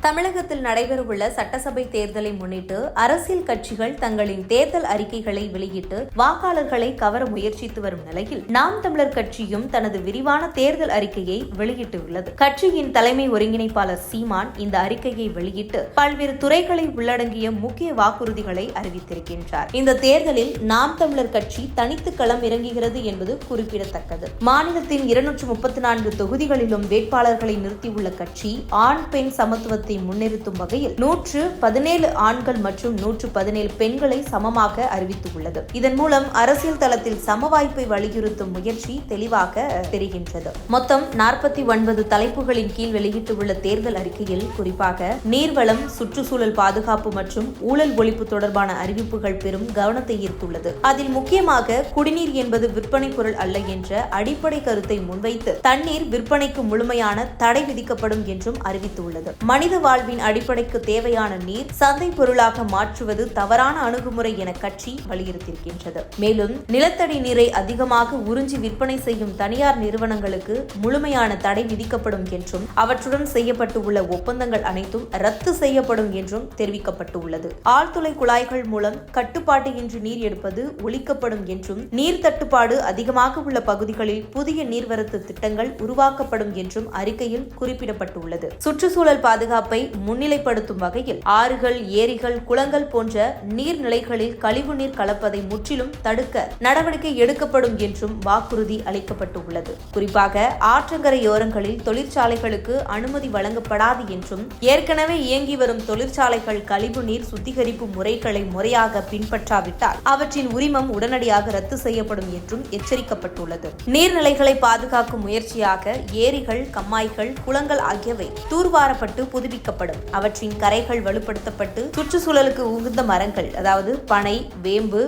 தமிழகத்தில் நடைபெறவுள்ள சட்டசபை தேர்தலை முன்னிட்டு அரசியல் கட்சிகள் தங்களின் தேர்தல் அறிக்கைகளை வெளியிட்டு வாக்காளர்களை கவர முயற்சித்து வரும் நிலையில் நாம் தமிழர் கட்சியும் தனது விரிவான தேர்தல் அறிக்கையை வெளியிட்டுள்ளது. கட்சியின் தலைமை ஒருங்கிணைப்பாளர் சீமான் இந்த அறிக்கையை வெளியிட்டு பல்வேறு துறைகளை உள்ளடங்கிய முக்கிய வாக்குறுதிகளை அறிவித்திருக்கின்றார். இந்த தேர்தலில் நாம் தமிழர் கட்சி தனித்து களம் இறங்குகிறது என்பது குறிப்பிடத்தக்கது. மாநிலத்தின் 234 தொகுதிகளிலும் வேட்பாளர்களை நிறுத்தியுள்ள கட்சி ஆண் பெண் சமத்துவத்தை முன்னிறுத்தும் வகையில் 117 ஆண்கள் மற்றும் 117 பெண்களை சமமாக அறிவித்துள்ளது. இதன் மூலம் அரசியல் தளத்தில் சம வாய்ப்பை வலியுறுத்தும் முயற்சி தெளிவாக தெரிகின்றது. மொத்தம் 49 தலைப்புகளின் கீழ் வெளியிட்டுள்ள தேர்தல் அறிக்கையில் குறிப்பாக நீர்வளம், சுற்றுச்சூழல் பாதுகாப்பு மற்றும் ஊழல் ஒழிப்பு தொடர்பான அறிவிப்புகள் பெரும் கவனத்தை ஈர்த்துள்ளது. அதில் முக்கியமாக குடிநீர் என்பது விற்பனை பொருள் அல்ல என்ற அடிப்படை கருத்தை முன்வைத்து தண்ணீர் விற்பனைக்கு முழுமையான தடை விதிக்கப்படும் என்றும் அறிவித்துள்ளது. மனித வாழ்வின் அடிப்படைக்கு தேவையான நீர் சந்தை பொருளாக மாற்றுவது தவறான அணுகுமுறை என கட்சி வலியுறுத்தியிருக்கின்றது. மேலும் நிலத்தடி நீரை அதிகமாக உறிஞ்சி விற்பனை செய்யும் தனியார் நிறுவனங்களுக்கு முழுமையான தடை விதிக்கப்படும் என்றும் அவற்றுடன் செய்யப்பட்டுள்ள ஒப்பந்தங்கள் அனைத்தும் ரத்து செய்யப்படும் என்றும் தெரிவிக்கப்பட்டுள்ளது. ஆழ்துளை குழாய்கள் மூலம் கட்டுப்பாட்டின்றி நீர் எடுப்பது ஒழிக்கப்படும் என்றும் நீர் தட்டுப்பாடு அதிகமாக உள்ள பகுதிகளில் புதிய நீர்வரத்து திட்டங்கள் உருவாக்கப்படும் என்றும் அறிக்கையில் குறிப்பிடப்பட்டுள்ளது. சுற்றுச்சூழல் பாதுகாப்பை முன்னிலைப்படுத்தும் வகையில் ஆறுகள், ஏரிகள், குளங்கள் போன்ற நீர்நிலைகளில் கழிவுநீர் கலப்பதை முற்றிலும் தடுக்க நடவடிக்கை எடுக்கப்படும் என்றும் வாக்குறுதி அளிக்கப்பட்டுள்ளது. குறிப்பாக ஆற்றங்கரையோரங்களில் தொழிற்சாலைகளுக்கு அனுமதி வழங்கப்படாது என்றும் ஏற்கனவே இயங்கி வரும் தொழிற்சாலைகள் கழிவுநீர் சுத்திகரிப்பு முறைகளை முறையாக பின்பற்றாவிட்டால் அவற்றின் உரிமம் உடனடியாக ரத்து செய்யப்படும் என்றும் எச்சரிக்கப்பட்டுள்ளது. நீர்நிலைகளை பாதுகாக்கும் முயற்சியாக ஏரிகள், கம்மாய்கள், குளங்கள் ஆகியவை தூர்வாரப்பட்டு புதுப்பிக்கப்படும். அவற்றின் கரைகள் வலுப்படுத்தப்பட்டு சுற்றுச்சூழலுக்கு உகந்த மரங்கள், அதாவது பனை, வேம்பு,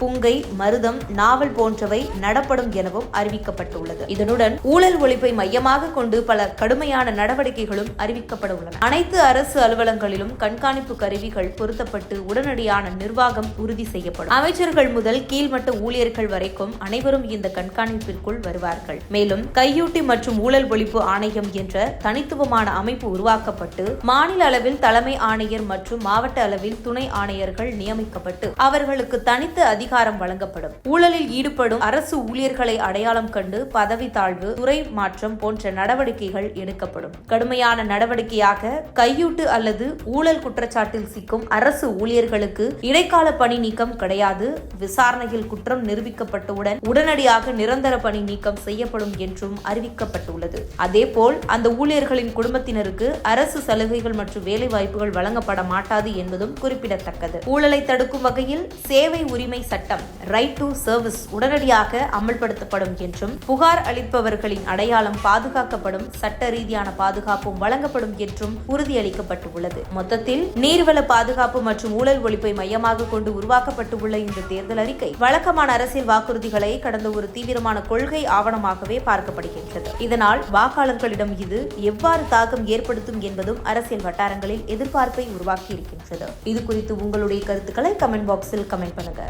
புங்கை, மருதம், நாவல் போன்றவை நடப்படும் எனவும் அறிவிக்கப்பட்டுள்ளது. இதனுடன் ஊழல் ஒழிப்பை மையமாக கொண்டு பல கடுமையான நடவடிக்கைகளும் அறிவிக்கப்பட உள்ளன. அனைத்து அரசு அலுவலகங்களிலும் கண்காணிப்பு கருவிகள் பொருத்தப்பட்டு உடனடியான நிர்வாகம் உறுதி செய்யப்படும். அமைச்சர்கள் முதல் கீழ்மட்ட ஊழியர்கள் வரைக்கும் அனைவரும் இந்த கண்காணிப்பிற்குள் வருவார்கள். மேலும் கையூட்டி மற்றும் ஊழல் ஒழிப்பு ஆணையம் என்ற தனித்துவமான அமைப்பு உருவாக்கப்பட்டு மாநில அளவில் தலைமை ஆணையர் மற்றும் மாவட்ட அளவில் துணை ஆணையர்கள் நியமிக்கப்பட்டு அவர்களுக்கு தனித்த அதிகாரம் வழங்கப்படும். ஊழலில் ஈடுபடும் அரசு ஊழியர்களை அடையாளம் கண்டு பதவி தாழ்வு, துறை மாற்றம் போன்ற நடவடிக்கைகள் எடுக்கப்படும். கடுமையான நடவடிக்கையாக கையூட்டு அல்லது ஊழல் குற்றச்சாட்டில் சிக்கும் அரசு ஊழியர்களுக்கு இடைக்கால பணி நீக்கம் கிடையாது. விசாரணையில் குற்றம் நிரூபிக்கப்பட்டவுடன் உடனடியாக நிரந்தர பணி நீக்கம் செய்யப்படும் என்றும் அறிவிக்கப்பட்டுள்ளது. அதேபோல் அந்த ஊழியர்களின் குடும்பத்தினருக்கு அரசு சலுகைகள் மற்றும் வேலை வாய்ப்புகள் வழங்கப்பட மாட்டாது என்பதும் குறிப்பிடத்தக்கது. ஊழலை தடுக்கும் வகையில் சேவை உரிமை சட்டம், ரைட் டு சர்வீஸ் உடனடியாக அமல்படுத்தப்படும் என்றும் புகார் அளிப்பவர்களின் அடையாளம் பாதுகாக்கப்படும், சட்ட ரீதியான பாதுகாப்பும் வழங்கப்படும் என்றும் உறுதியளிக்கப்பட்டுள்ளது. மொத்தத்தில் நீர்வள பாதுகாப்பு மற்றும் ஊழல் ஒழிப்பை மையமாக கொண்டு உருவாக்கப்பட்டுள்ள இந்த தேர்தல் அறிக்கை வழக்கமான அரசியல் வாக்குறுதிகளை கடந்த ஒரு தீவிரமான கொள்கை ஆவணமாகவே பார்க்கப்படுகின்றது. இதனால் வாக்காளர்களிடம் இது எவ்வாறு தாக்கம் ஏற்படுத்தும் என்பதும் அரசியல் வட்டாரங்களில் எதிர்பார்ப்பை உருவாக்கி இருக்கின்றது. இது குறித்து உங்களுடைய கருத்துக்களை கமெண்ட் பாக்ஸில் கமெண்ட் பண்ணுங்க.